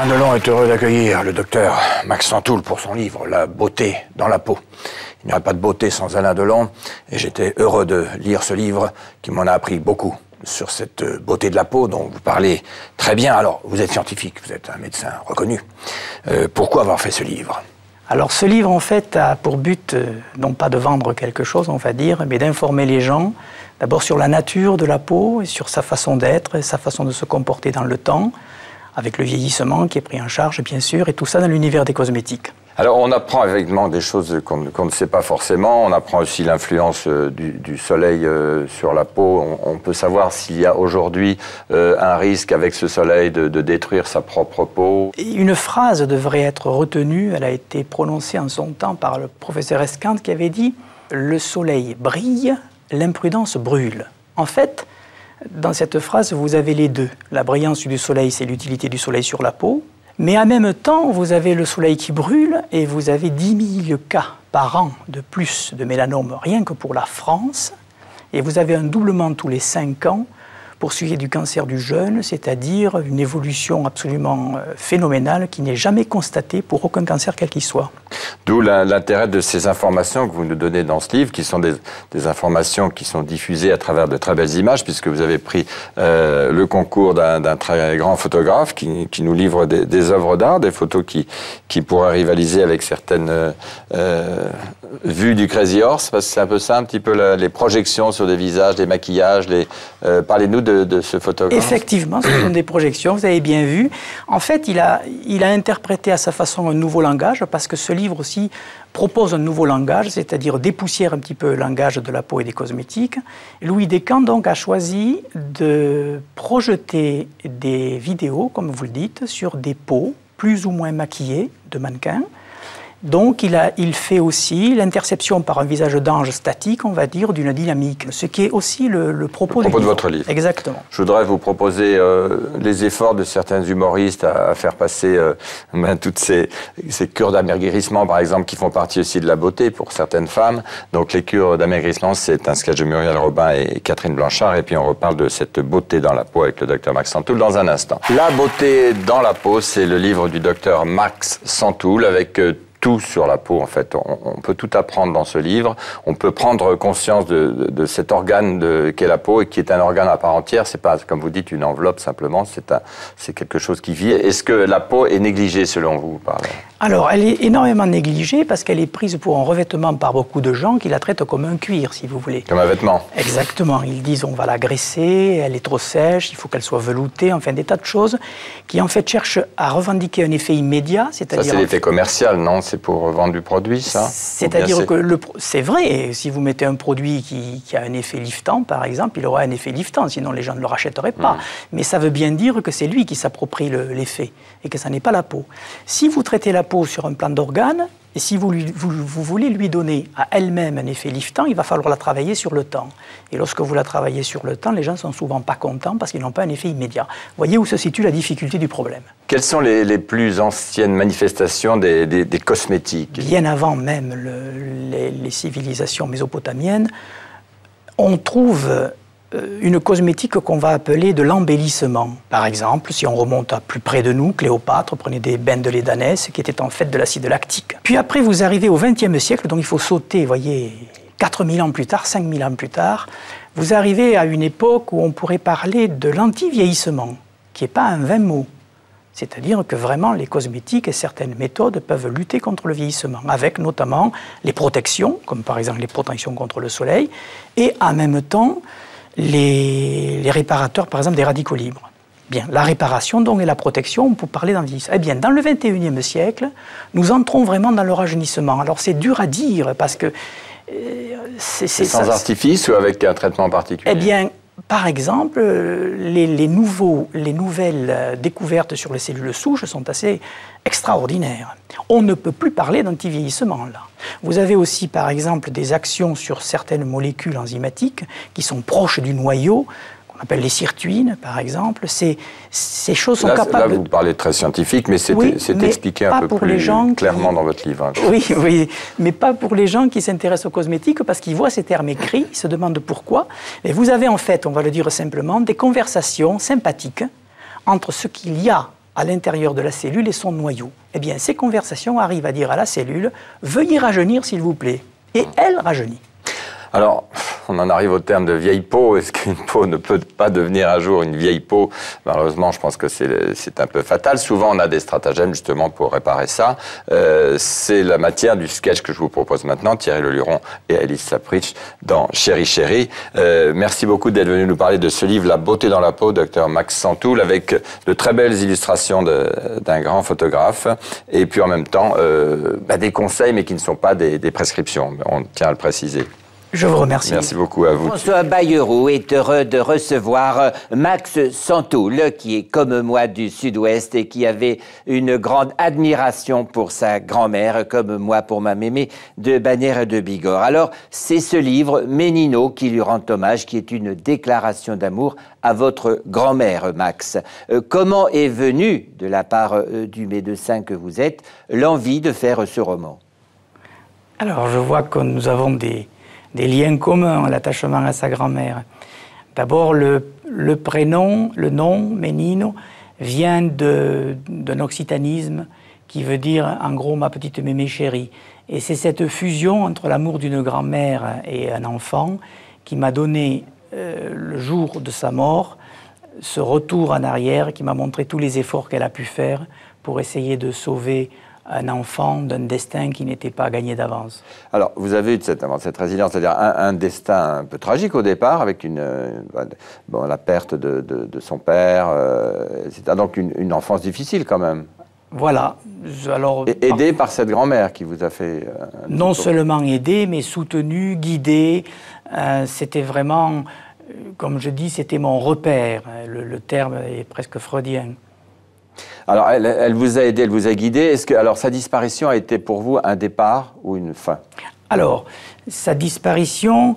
Alain Delon est heureux d'accueillir le docteur Max Santoul pour son livre « La beauté dans la peau ». Il n'y aurait pas de beauté sans Alain Delon, et j'étais heureux de lire ce livre qui m'en a appris beaucoup sur cette beauté de la peau dont vous parlez très bien. Alors, vous êtes scientifique, vous êtes un médecin reconnu. Pourquoi avoir fait ce livre ? Alors, ce livre, en fait, a pour but, non pas de vendre quelque chose, on va dire, mais d'informer les gens, d'abord sur la nature de la peau, et sur sa façon d'être, et sa façon de se comporter dans le temps, avec le vieillissement qui est pris en charge, bien sûr, et tout ça dans l'univers des cosmétiques. Alors, on apprend effectivement des choses qu'on ne sait pas forcément. On apprend aussi l'influence du soleil sur la peau. On peut savoir s'il y a aujourd'hui un risque avec ce soleil de détruire sa propre peau. Une phrase devrait être retenue. Elle a été prononcée en son temps par le professeur Escante qui avait dit « Le soleil brille, l'imprudence brûle ». En fait, dans cette phrase, vous avez les deux. La brillance du soleil, c'est l'utilité du soleil sur la peau. Mais en même temps, vous avez le soleil qui brûle et vous avez 10 000 cas par an de plus de mélanome, rien que pour la France. Et vous avez un doublement tous les 5 ans pour ce qui est du cancer du jeune, c'est-à-dire une évolution absolument phénoménale qui n'est jamais constatée pour aucun cancer quel qu'il soit. D'où l'intérêt de ces informations que vous nous donnez dans ce livre, qui sont des informations qui sont diffusées à travers de très belles images, puisque vous avez pris le concours d'un très grand photographe qui nous livre des œuvres d'art, des photos qui pourraient rivaliser avec certaines vues du Crazy Horse, parce que c'est un peu ça, un petit peu les projections sur des visages, des maquillages. Parlez-nous de ce photographe. Effectivement, ce sont des projections, vous avez bien vu. En fait, il a interprété à sa façon un nouveau langage, parce que ce livre aussi propose un nouveau langage, c'est-à-dire dépoussière un petit peu le langage de la peau et des cosmétiques. Louis Descamps, donc, a choisi de projeter des vidéos, comme vous le dites, sur des peaux plus ou moins maquillées de mannequins. Donc, il fait aussi l'interception par un visage d'ange statique, on va dire, d'une dynamique, ce qui est aussi le propos de votre livre. Exactement. Je voudrais vous proposer les efforts de certains humoristes à faire passer toutes ces cures d'amaigrissement, par exemple, qui font partie aussi de la beauté pour certaines femmes. Donc, les cures d'amaigrissement, c'est un sketch de Muriel Robin et Catherine Blanchard, et puis on reparle de cette beauté dans la peau avec le docteur Max Santoul dans un instant. La beauté dans la peau, c'est le livre du docteur Max Santoul avec tout sur la peau, en fait. On peut tout apprendre dans ce livre. On peut prendre conscience de cet organe qu'est la peau et qui est un organe à part entière. C'est pas, comme vous dites, une enveloppe simplement. C'est quelque chose qui vit. Est-ce que la peau est négligée selon vous? Alors, elle est énormément négligée parce qu'elle est prise pour un revêtement par beaucoup de gens qui la traitent comme un cuir, si vous voulez. Comme un vêtement. Exactement. Ils disent on va la graisser, elle est trop sèche, il faut qu'elle soit veloutée, enfin des tas de choses qui en fait cherchent à revendiquer un effet immédiat. Ça, c'est l'effet commercial, non? C'est pour vendre du produit, ça? C'est-à-dire que c'est vrai, si vous mettez un produit qui a un effet liftant, par exemple, il aura un effet liftant, sinon les gens ne le rachèteraient pas. Mais ça veut bien dire que c'est lui qui s'approprie l'effet et que ça n'est pas la peau. Si vous traitez la peau sur un plan d'organe, et si vous voulez lui donner à elle-même un effet liftant, il va falloir la travailler sur le temps. Et lorsque vous la travaillez sur le temps, les gens ne sont souvent pas contents parce qu'ils n'ont pas un effet immédiat. Voyez où se situe la difficulté du problème. Quelles sont les plus anciennes manifestations des cosmétiques? Bien avant même les civilisations mésopotamiennes, on trouve une cosmétique qu'on va appeler de l'embellissement. Par exemple, si on remonte à plus près de nous, Cléopâtre prenait des bains de lait d'ânesse qui étaient en fait de l'acide lactique. Puis après, vous arrivez au XXe siècle, donc il faut sauter, voyez, 4000 ans plus tard, 5000 ans plus tard, vous arrivez à une époque où on pourrait parler de l'anti-vieillissement, qui n'est pas un vain mot. C'est-à-dire que vraiment, les cosmétiques et certaines méthodes peuvent lutter contre le vieillissement, avec notamment les protections, comme par exemple les protections contre le soleil, et en même temps, les réparateurs, par exemple, des radicaux libres. Bien, la réparation donc et la protection, on peut parler d'envieillissement. Eh bien, dans le XXIe siècle, nous entrons vraiment dans le rajeunissement. Alors, c'est dur à dire parce que c'est sans artifice ou avec un traitement particulier? Eh bien, par exemple, les nouvelles découvertes sur les cellules souches sont assez extraordinaires. On ne peut plus parler d'anti-vieillissement, là. Vous avez aussi, par exemple, des actions sur certaines molécules enzymatiques qui sont proches du noyau, qu'on appelle les sirtuines, par exemple. Ces choses sont capables... Là, vous parlez très scientifique, mais c'est expliqué un peu plus clairement dans votre livre. Oui, mais pas pour les gens qui s'intéressent aux cosmétiques, parce qu'ils voient ces termes écrits, ils se demandent pourquoi. Mais vous avez en fait, on va le dire simplement, des conversations sympathiques entre ce qu'il y a à l'intérieur de la cellule et son noyau. Eh bien, ces conversations arrivent à dire à la cellule « Veuillez rajeunir, s'il vous plaît ». Et elle rajeunit. Alors, on en arrive au terme de vieille peau. Est-ce qu'une peau ne peut pas devenir un jour une vieille peau? Malheureusement, je pense que c'est un peu fatal. Souvent, on a des stratagèmes justement pour réparer ça. C'est la matière du sketch que je vous propose maintenant. Thierry Leluron et Alice Sapritch dans Chéri Chéri. Merci beaucoup d'être venu nous parler de ce livre, La beauté dans la peau, Dr Max Santoul, avec de très belles illustrations d'un grand photographe. Et puis en même temps, des conseils, mais qui ne sont pas des prescriptions. On tient à le préciser. Je vous remercie. Merci beaucoup à vous. François Bayrou est heureux de recevoir Max Santoul, qui est comme moi du Sud-Ouest et qui avait une grande admiration pour sa grand-mère, comme moi pour ma mémé de Bagnères de Bigorre. Alors, c'est ce livre, Ménino, qui lui rend hommage, qui est une déclaration d'amour à votre grand-mère, Max. Comment est venue, de la part du médecin que vous êtes, l'envie de faire ce roman? Alors, je vois que nous avons des liens communs, l'attachement à sa grand-mère. D'abord, le prénom, le nom, Ménino, vient d'un occitanisme qui veut dire, en gros, ma petite mémé chérie. Et c'est cette fusion entre l'amour d'une grand-mère et un enfant qui m'a donné, le jour de sa mort, ce retour en arrière, qui m'a montré tous les efforts qu'elle a pu faire pour essayer de sauver un enfant d'un destin qui n'était pas gagné d'avance. Alors, vous avez eu cette résilience, c'est-à-dire un destin un peu tragique au départ, avec la perte de son père, etc. Donc une enfance difficile quand même. Voilà. Alors, aidé par cette grand-mère qui vous a fait... non seulement aidé, mais soutenu, guidé. C'était vraiment, comme je dis, c'était mon repère. Le terme est presque freudien. Alors, elle vous a aidé, elle vous a guidé. Est-ce que sa disparition a été pour vous un départ ou une fin? Alors, sa disparition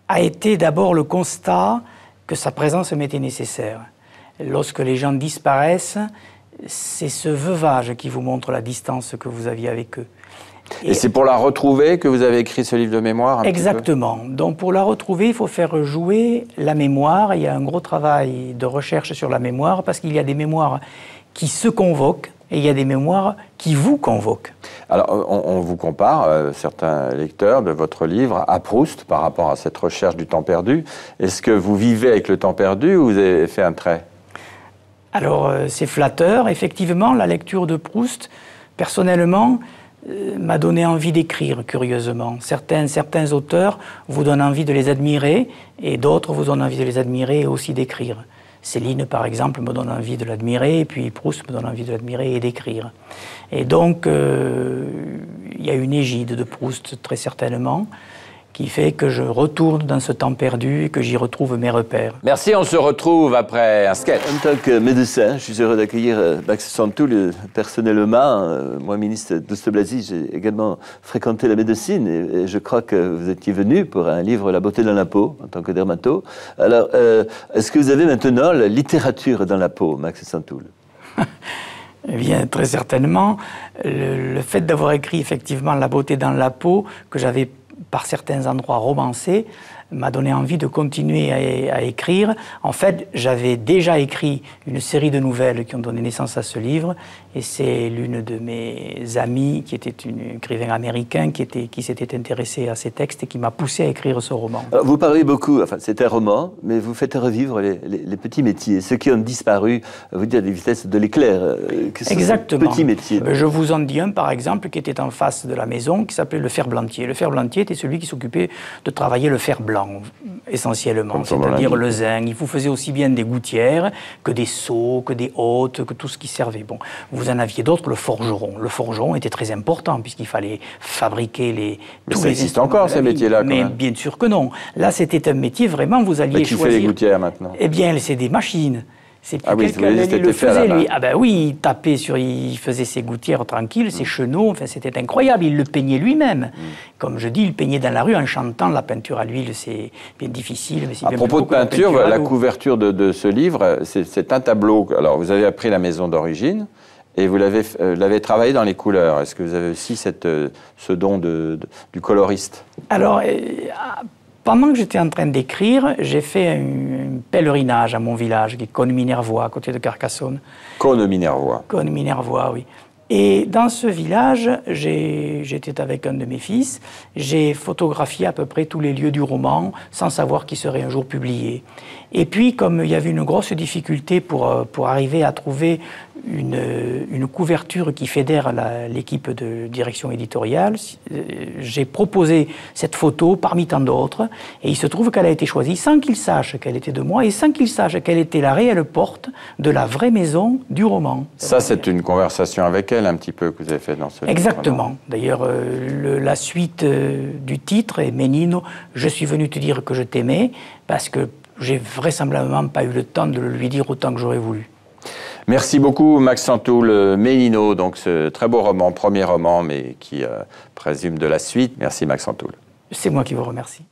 a été d'abord le constat que sa présence m'était nécessaire. Lorsque les gens disparaissent, c'est ce veuvage qui vous montre la distance que vous aviez avec eux. Et c'est pour la retrouver que vous avez écrit ce livre de mémoire? Exactement. Donc pour la retrouver, il faut faire jouer la mémoire. Il y a un gros travail de recherche sur la mémoire parce qu'il y a des mémoires qui se convoquent et il y a des mémoires qui vous convoquent. Alors on vous compare, certains lecteurs de votre livre, à Proust par rapport à cette recherche du temps perdu. Est-ce que vous vivez avec le temps perdu ou vous avez fait un trait? Alors c'est flatteur. Effectivement, la lecture de Proust, personnellement, m'a donné envie d'écrire, curieusement. Certains auteurs vous donnent envie de les admirer, et d'autres vous donnent envie de les admirer et aussi d'écrire. Céline, par exemple, me donne envie de l'admirer, et puis Proust me donne envie de l'admirer et d'écrire. Et donc, il y a une égide de Proust, très certainement, qui fait que je retourne dans ce temps perdu et que j'y retrouve mes repères. Merci, on se retrouve après un sketch. En tant que médecin, je suis heureux d'accueillir Max Santoul personnellement. Moi, ministre d'Auguste Blazy, j'ai également fréquenté la médecine et je crois que vous étiez venu pour un livre La beauté dans la peau, en tant que dermato. Alors, est-ce que vous avez maintenant la littérature dans la peau, Max Santoul? Eh bien, très certainement. Le fait d'avoir écrit effectivement La beauté dans la peau, que j'avais par certains endroits romancé, m'a donné envie de continuer à écrire. En fait, j'avais déjà écrit une série de nouvelles qui ont donné naissance à ce livre, et c'est l'une de mes amies, qui était une écrivain américain, qui s'était intéressée à ces textes et qui m'a poussé à écrire ce roman. Alors, vous parlez beaucoup, enfin c'est un roman, mais vous faites revivre les petits métiers, ceux qui ont disparu, vous dites à des vitesses de l'éclair. Exactement. Petits métiers. Je vous en dis un, par exemple, qui était en face de la maison, qui s'appelait le ferblantier. Le ferblantier était celui qui s'occupait de travailler le fer blanc, essentiellement, c'est-à-dire le zinc. Il vous faisait aussi bien des gouttières que des seaux, que des hôtes, que tout ce qui servait. Bon, vous en aviez d'autres, le forgeron. Le forgeron était très important puisqu'il fallait fabriquer les... Mais ça existe encore, ces métiers-là, quand même. Mais bien sûr que non. Là, c'était un métier, vraiment, vous alliez choisir... Mais qui fait les gouttières, maintenant? Eh bien, c'est des machines. C'est plus oui, quelqu'un qui le faisait, lui. Ah ben oui, il tapait il faisait ses gouttières tranquilles, ses chenaux, enfin c'était incroyable, il le peignait lui-même. Comme je dis, il peignait dans la rue en chantant. La peinture à l'huile, c'est bien difficile. Mais à propos de peinture, la couverture de ce livre, c'est un tableau. Alors, vous avez appris la maison d'origine et vous l'avez travaillé dans les couleurs. Est-ce que vous avez aussi ce don du coloriste? Alors, pendant que j'étais en train d'écrire, j'ai fait un pèlerinage à mon village, qui est Cône-Minervois, à côté de Carcassonne. Cône-Minervois. Cône-Minervois, oui. Et dans ce village, j'étais avec un de mes fils, j'ai photographié à peu près tous les lieux du roman, sans savoir qu'il serait un jour publié. Et puis, comme il y avait une grosse difficulté pour arriver à trouver une couverture qui fédère l'équipe de direction éditoriale, j'ai proposé cette photo parmi tant d'autres, et il se trouve qu'elle a été choisie sans qu'il sache qu'elle était de moi, et sans qu'il sache quelle était la réelle porte de la vraie maison du roman. Ça, c'est une conversation avec elle, un petit peu, que vous avez fait dans ce livre. Exactement. D'ailleurs, la suite du titre est « Ménino, je suis venu te dire que je t'aimais », parce que j'ai vraisemblablement pas eu le temps de le lui dire autant que j'aurais voulu. Merci beaucoup, Max Santoul. Ménino, donc ce très beau roman, premier roman, mais qui présume de la suite. Merci, Max Santoul. C'est moi qui vous remercie.